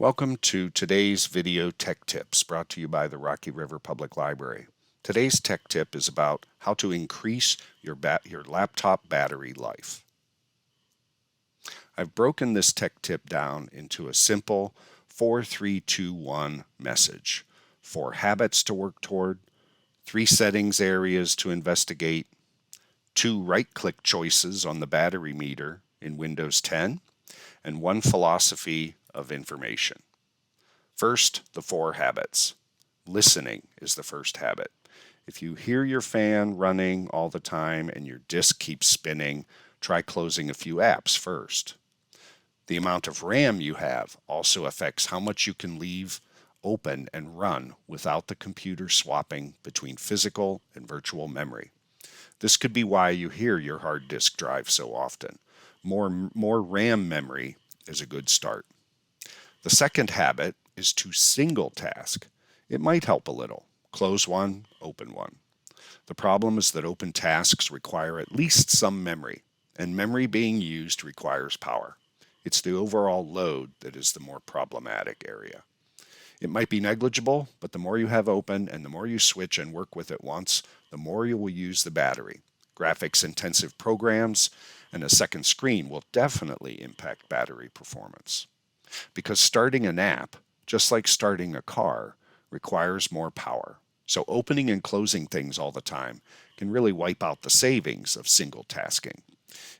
Welcome to today's video tech tips brought to you by the Rocky River Public Library. Today's tech tip is about how to increase your laptop battery life. I've broken this tech tip down into a simple 4-3-2-1 message. 4 habits to work toward, 3 settings areas to investigate, 2 right-click choices on the battery meter in Windows 10, and 1 philosophy of information. First, the 4 habits. Listening is the first habit. If you hear your fan running all the time and your disk keeps spinning, try closing a few apps first. The amount of RAM you have also affects how much you can leave open and run without the computer swapping between physical and virtual memory. This could be why you hear your hard disk drive so often. More RAM memory is a good start. The second habit is to single task. It might help a little. Close one, open one. The problem is that open tasks require at least some memory, and memory being used requires power. It's the overall load that is the more problematic area. It might be negligible, but the more you have open and the more you switch and work with it once, the more you will use the battery. Graphics-intensive programs and a second screen will definitely impact battery performance. Because starting an app, just like starting a car, requires more power. So opening and closing things all the time can really wipe out the savings of single tasking.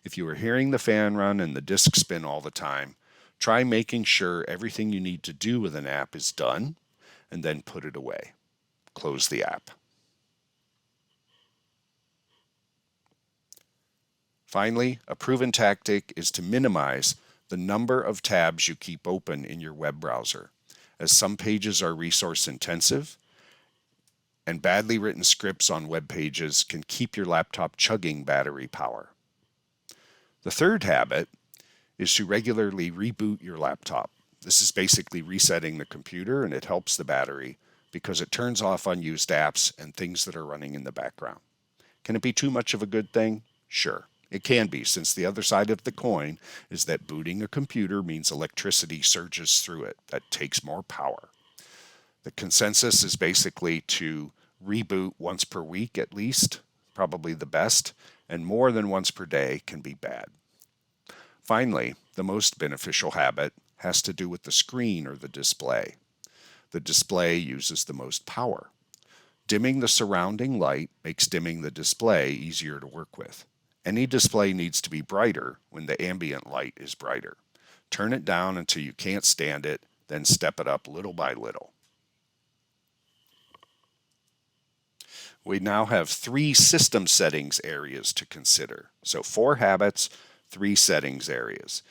If you are hearing the fan run and the disk spin all the time, try making sure everything you need to do with an app is done, and then put it away. Close the app. Finally, a proven tactic is to minimize the number of tabs you keep open in your web browser, as some pages are resource intensive, and badly written scripts on web pages can keep your laptop chugging battery power. The third habit is to regularly reboot your laptop. This is basically resetting the computer, and it helps the battery because it turns off unused apps and things that are running in the background. Can it be too much of a good thing? Sure. It can be, since the other side of the coin is that booting a computer means electricity surges through it. That takes more power. The consensus is basically to reboot once per week at least, probably the best, and more than once per day can be bad. Finally, the most beneficial habit has to do with the screen or the display. The display uses the most power. Dimming the surrounding light makes dimming the display easier to work with. Any display needs to be brighter when the ambient light is brighter. Turn it down until you can't stand it, then step it up little by little. We now have 3 system settings areas to consider. So 4 habits, 3 settings areas.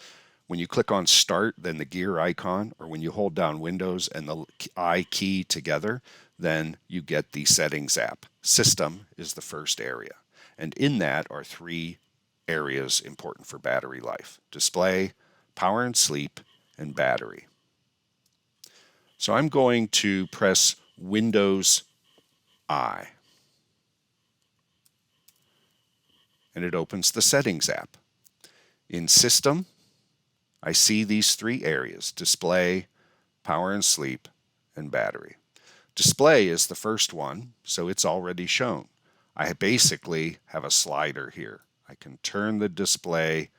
When you click on Start, then the gear icon, or when you hold down Windows and the I key together, then you get the Settings app. System is the first area. And in that are 3 areas important for battery life: display, power and sleep, and battery. So I'm going to press Windows I, and it opens the Settings app. In System, I see these 3 areas: display, power and sleep, and battery. Display is the first one, so it's already shown. I basically have a slider here. I can turn the display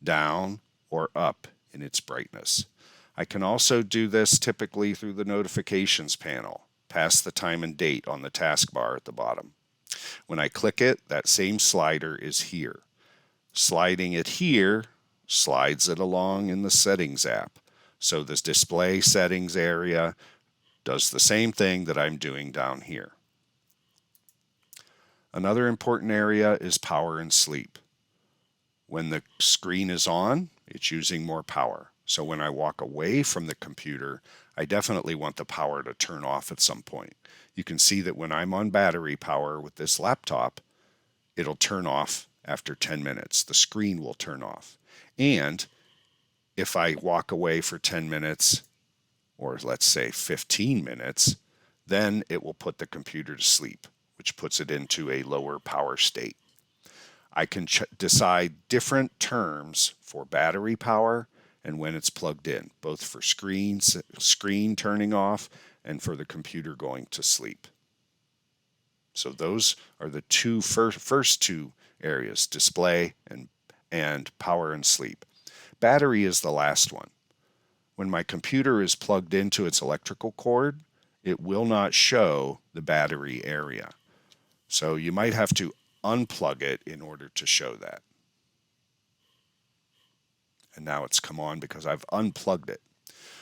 down or up in its brightness. I can also do this typically through the notifications panel, past the time and date on the taskbar at the bottom. When I click it, that same slider is here. Sliding it here slides it along in the Settings app. So this display settings area does the same thing that I'm doing down here. Another important area is power and sleep. When the screen is on, it's using more power. So when I walk away from the computer, I definitely want the power to turn off at some point. You can see that when I'm on battery power with this laptop, it'll turn off after 10 minutes. The screen will turn off. And if I walk away for 10 minutes, or let's say 15 minutes, then it will put the computer to sleep, which puts it into a lower power state. I can decide different terms for battery power and when it's plugged in, both for screen turning off and for the computer going to sleep. So those are the first two areas, display and power and sleep. Battery is the last one. When my computer is plugged into its electrical cord, it will not show the battery area. So you might have to unplug it in order to show that. And now it's come on because I've unplugged it.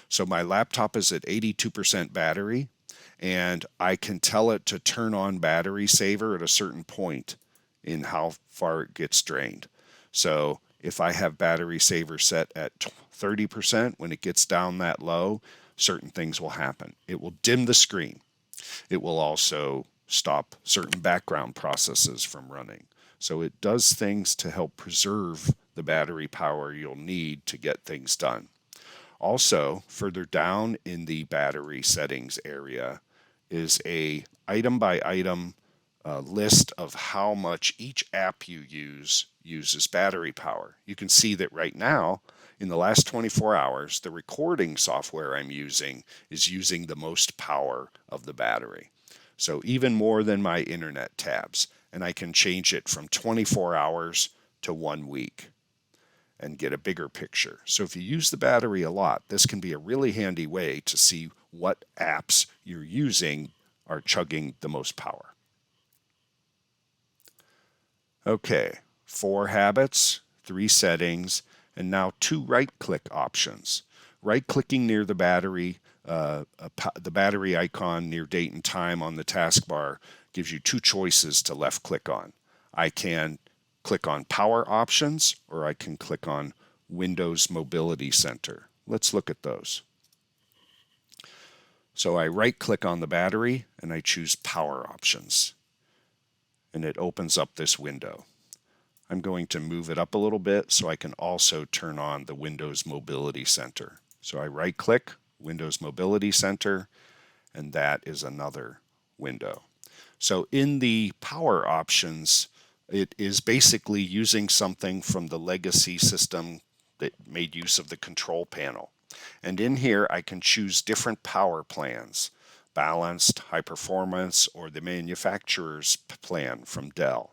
So my laptop is at 82% battery, and I can tell it to turn on battery saver at a certain point in how far it gets drained. So if I have battery saver set at 30%, when it gets down that low, certain things will happen. It will dim the screen. It will also stop certain background processes from running. So it does things to help preserve the battery power you'll need to get things done. Also, further down in the battery settings area is a item by item list of how much each app you use uses battery power. You can see that right now, in the last 24 hours, the recording software I'm using is using the most power of the battery. So even more than my internet tabs. And I can change it from 24 hours to 1 week and get a bigger picture. So if you use the battery a lot, this can be a really handy way to see what apps you're using are chugging the most power. Okay, 4 habits, 3 settings, and now 2 right-click options. Right-clicking near the battery icon near date and time on the taskbar gives you 2 choices to left-click on. I can click on Power Options, or I can click on Windows Mobility Center. Let's look at those. So I right-click on the battery and I choose Power Options, and it opens up this window. I'm going to move it up a little bit so I can also turn on the Windows Mobility Center. So I right-click Windows Mobility Center, and that is another window. So in the Power Options, it is basically using something from the legacy system that made use of the control panel. And in here, I can choose different power plans, balanced, high performance, or the manufacturer's plan from Dell.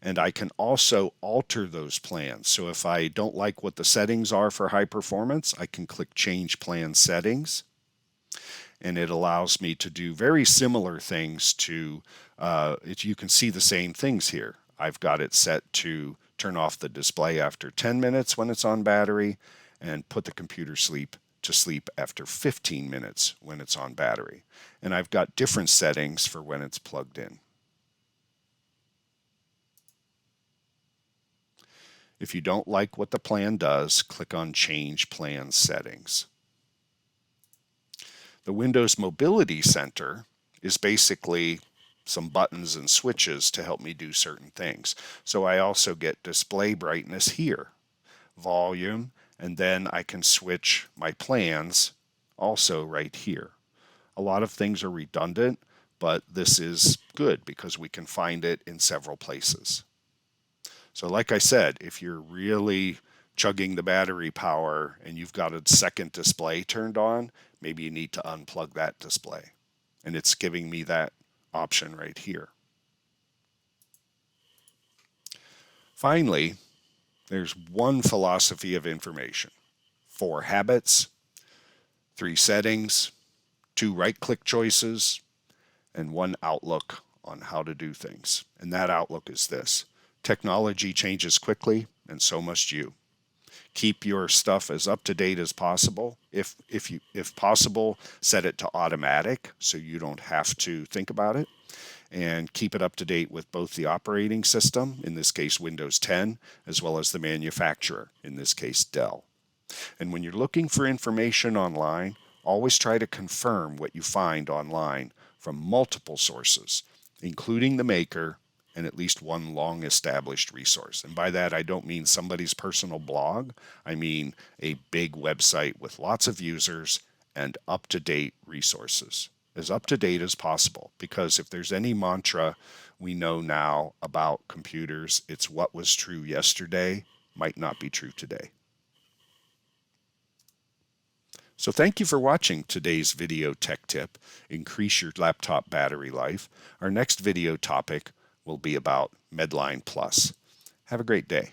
And I can also alter those plans. So if I don't like what the settings are for high performance, I can click Change Plan Settings. And it allows me to do very similar things to, you can see the same things here. I've got it set to turn off the display after 10 minutes when it's on battery, and put the computer to sleep after 15 minutes when it's on battery. And I've got different settings for when it's plugged in. If you don't like what the plan does, click on Change Plan Settings. The Windows Mobility Center is basically some buttons and switches to help me do certain things. So I also get display brightness here, volume, and then I can switch my plans also right here. A lot of things are redundant, but this is good because we can find it in several places. So like I said, if you're really chugging the battery power and you've got a second display turned on, maybe you need to unplug that display. And it's giving me that option right here. Finally, there's one philosophy of information: 4 habits, 3 settings, 2 right-click choices, and 1 outlook on how to do things. And that outlook is this: technology changes quickly, and so must you. Keep your stuff as up to date as possible. If possible, set it to automatic so you don't have to think about it. And keep it up to date with both the operating system, in this case Windows 10, as well as the manufacturer, in this case Dell. And when you're looking for information online, always try to confirm what you find online from multiple sources, including the maker and at least one long-established resource. And by that, I don't mean somebody's personal blog. I mean a big website with lots of users and up-to-date resources. As up-to-date as possible, because if there's any mantra we know now about computers, it's what was true yesterday might not be true today. So thank you for watching today's video tech tip, Increase Your Laptop Battery Life. Our next video topic will be about Medline Plus. Have a great day.